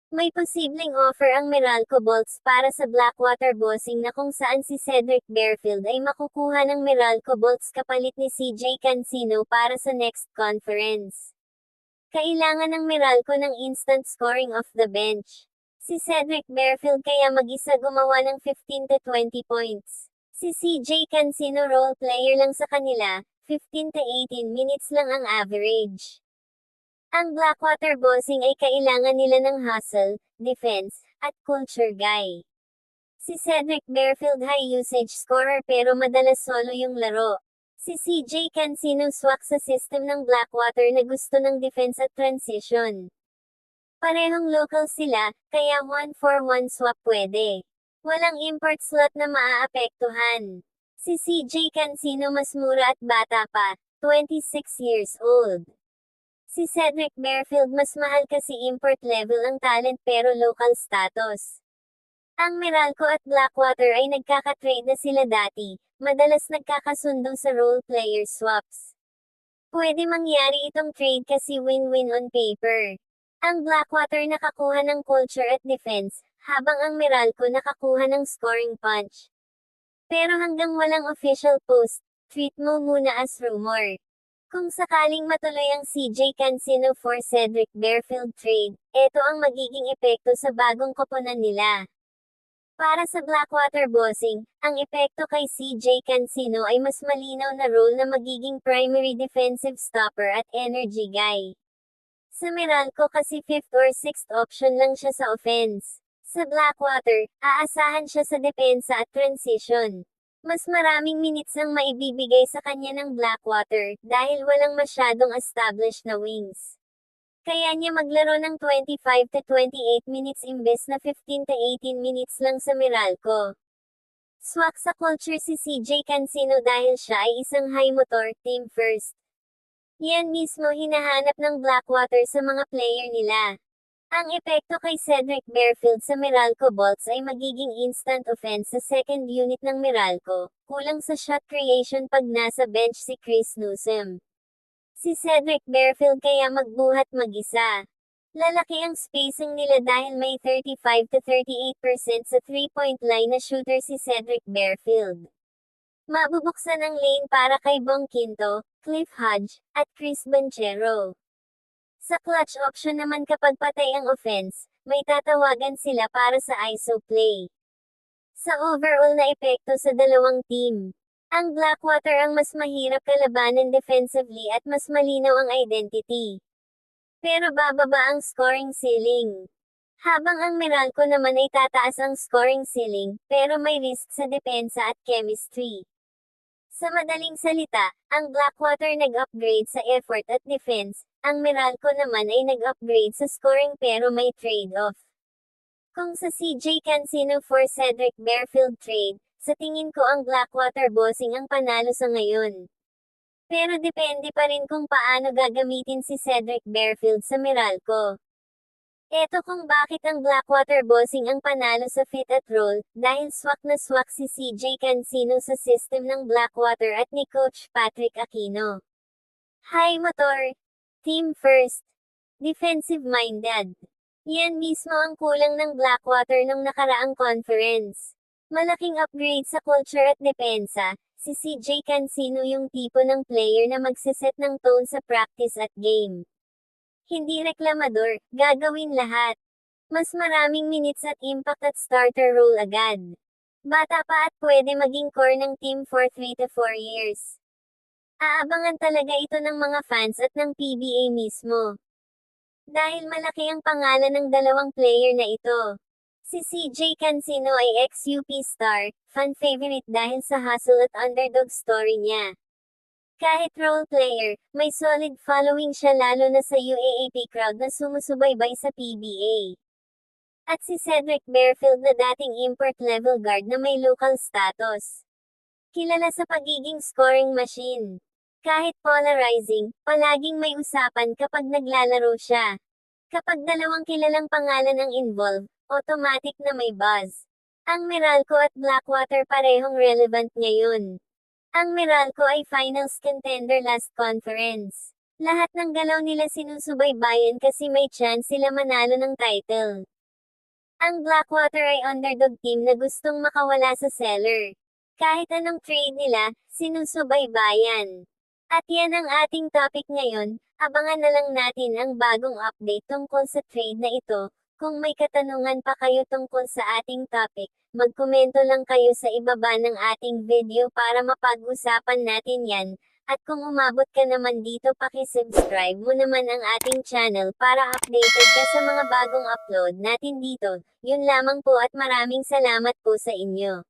May posibleng offer ang Meralco Bolts para sa Blackwater Bossing na kung saan si Cedric Barefield ay makukuha ng Meralco Bolts kapalit ni CJ Cancino para sa next conference. Kailangan ng Meralco ng instant scoring off the bench. Si Cedric Barefield kaya mag-isa gumawa ng 15 to 20 points. Si CJ Cancino role player lang sa kanila, 15 to 18 minutes lang ang average. Ang Blackwater Bossing ay kailangan nila ng hustle, defense, at culture guy. Si Cedric Barefield high usage scorer pero madalas solo yung laro. Si CJ Cancino swak sa system ng Blackwater na gusto ng defense at transition. Parehong local sila, kaya 1-for-1 swap pwede. Walang import slot na maaapektuhan. Si CJ Cancino mas mura at bata pa, 26 years old. Si Cedric Barefield mas mahal kasi import level ang talent pero local status. Ang Meralco at Blackwater ay nagkaka-trade na sila dati, madalas nagkakasundo sa role player swaps. Pwede mangyari itong trade kasi win-win on paper. Ang Blackwater nakakuha ng culture at defense, habang ang Meralco nakakuha ng scoring punch. Pero hanggang walang official post, treat mo muna as rumor. Kung sakaling matuloy ang CJ Cancino for Cedric Barefield trade, ito ang magiging epekto sa bagong koponan nila. Para sa Blackwater Bossing, ang epekto kay CJ Cancino ay mas malinaw na role na magiging primary defensive stopper at energy guy. Sa Meralco kasi 5th or 6th option lang siya sa offense. Sa Blackwater, aasahan siya sa depensa at transition. Mas maraming minutes ang maibibigay sa kanya ng Blackwater, dahil walang masyadong established na wings. Kaya niya maglaro ng 25 to 28 minutes imbes na 15 to 18 minutes lang sa Meralco. Swak sa culture si CJ Cancino dahil siya ay isang high motor, team first. Yan mismo hinahanap ng Blackwater sa mga player nila. Ang epekto kay Cedric Barefield sa Meralco Bolts ay magiging instant offense sa second unit ng Meralco, kulang sa shot creation pag nasa bench si Chris Newsom. Si Cedric Barefield kaya magbuhat mag-isa. Lalaki ang spacing nila dahil may 35 to 38% sa 3-point line na shooter si Cedric Barefield. Mabubuksan ang lane para kay Bong Quinto, Cliff Hodge, at Chris Banchero. Sa clutch option naman kapag patay ang offense, may tatawagan sila para sa ISO play. Sa overall na epekto sa dalawang team, ang Blackwater ang mas mahirap kalabanan defensively at mas malinaw ang identity. Pero bababa ang scoring ceiling. Habang ang Meralco naman ay tataas ang scoring ceiling, pero may risk sa depensa at chemistry. Sa madaling salita, ang Blackwater nag-upgrade sa effort at defense, ang Meralco naman ay nag-upgrade sa scoring pero may trade-off. Kung sa CJ Cancino for Cedric Barefield trade, sa tingin ko ang Blackwater Bossing ang panalo sa ngayon. Pero depende pa rin kung paano gagamitin si Cedric Barefield sa Meralco. Eto kung bakit ang Blackwater Bossing ang panalo sa fit at roll, dahil swak na swak si CJ Cancino sa system ng Blackwater at ni Coach Patrick Aquino. High motor, team first, defensive-minded. Yan mismo ang kulang ng Blackwater nung nakaraang conference. Malaking upgrade sa culture at depensa, si CJ Cancino yung tipo ng player na magsiset ng tone sa practice at game. Hindi reklamador, gagawin lahat. Mas maraming minutes at impact at starter role agad. Bata pa at pwede maging core ng team for 3 to 4 years. Aabangan talaga ito ng mga fans at ng PBA mismo. Dahil malaki ang pangalan ng dalawang player na ito. Si CJ Cancino ay ex-UP star, fan favorite dahil sa hustle at underdog story niya. Kahit role player, may solid following siya lalo na sa UAAP crowd na sumusubaybay sa PBA. At si Cedric Barefield na dating import level guard na may local status. Kilala sa pagiging scoring machine. Kahit polarizing, palaging may usapan kapag naglalaro siya. Kapag dalawang kilalang pangalan ang involved, automatic na may buzz. Ang Meralco at Blackwater parehong relevant ngayon. Ang Meralco ay finals contender last conference. Lahat ng galaw nila sinusubaybayan kasi may chance sila manalo ng title. Ang Blackwater ay underdog team na gustong makawala sa seller. Kahit anong trade nila, sinusubaybayan. At yan ang ating topic ngayon, abangan na lang natin ang bagong update tungkol sa trade na ito. Kung may katanungan pa kayo tungkol sa ating topic, magkomento lang kayo sa ibaba ng ating video para mapag-usapan natin yan. At kung umabot ka naman dito, paki-subscribe mo naman ang ating channel para updated ka sa mga bagong upload natin dito. Yun lamang po at maraming salamat po sa inyo.